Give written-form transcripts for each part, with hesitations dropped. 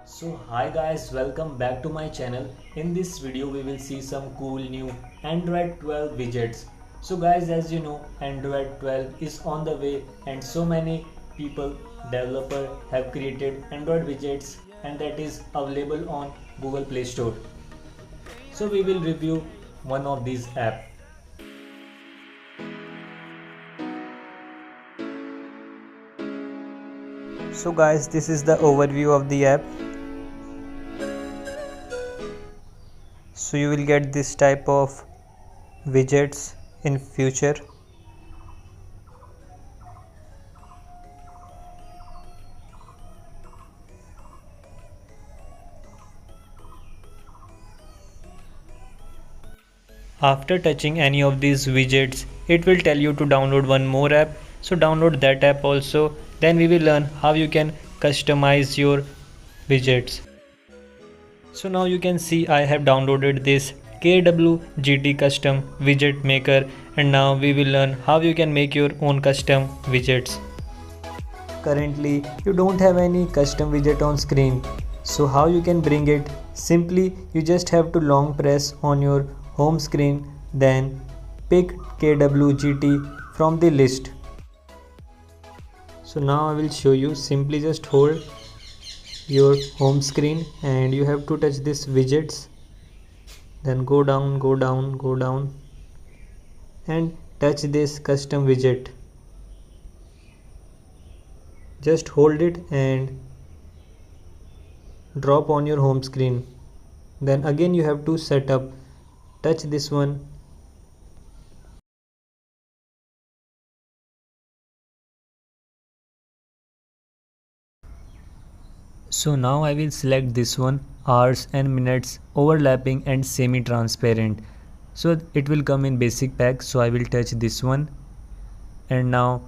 So hi guys, welcome back to my channel. In this video we will see some cool new Android 12 widgets. So guys, as you know, Android 12 is on the way and so many people, developer have created Android widgets and that is available on Google Play Store. So we will review one of these apps. So guys, this is the overview of the app. So you will get this type of widgets in future. After touching any of these widgets, it will tell you to download one more app. So download that app also. Then we will learn how you can customize your widgets. So now you can see I have downloaded this KWGT custom widget maker, and now we will learn how you can make your own custom widgets. Currently you don't have any custom widget on screen. So how you can bring it? Simply you just have to long press on your home screen, then pick KWGT from the list. So now I will show you. Simply just hold your home screen and you have to touch this widgets, then go down and touch this custom widget. Just hold it and drop on your home screen. Then again you have to set up. Touch this one. So now I will select this one, hours and minutes, overlapping and semi-transparent. So it will come in basic pack. So I will touch this one, and now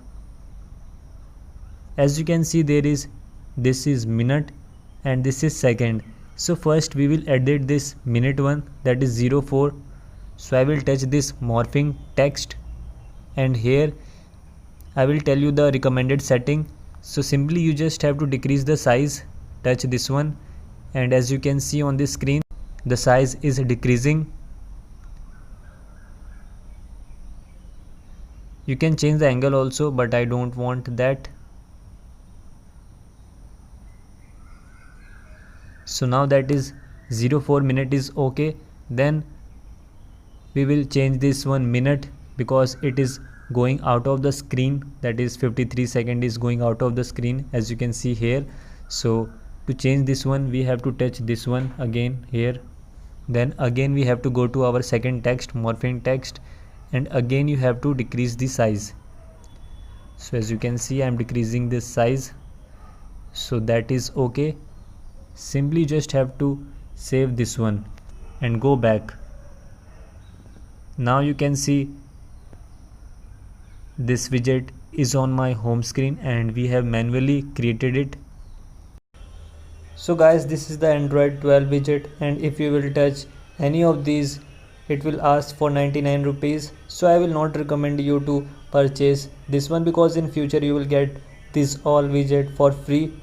as you can see this is minute and this is second. So first we will edit this minute one, that is 04. So I will touch this morphing text, and here I will tell you the recommended setting. So simply you just have to decrease the size. Touch this one, and as you can see on the screen, the size is decreasing. You can change the angle also, but I don't want that. So now that is 04 minute is okay. Then we will change this one minute because it is going out of the screen, that is 53 second is going out of the screen, as you can see here. So to change this one we have to touch this one again here, then again we have to go to our second text, morphing text, and again you have to decrease the size. So as you can see I am decreasing this size, so that is okay. Simply just have to save this one and go back. Now you can see this widget is on my home screen and we have manually created it. So guys, this is the Android 12 widget, and if you will touch any of these it will ask for 99 rupees. So I will not recommend you to purchase this one because in future you will get this all widget for free.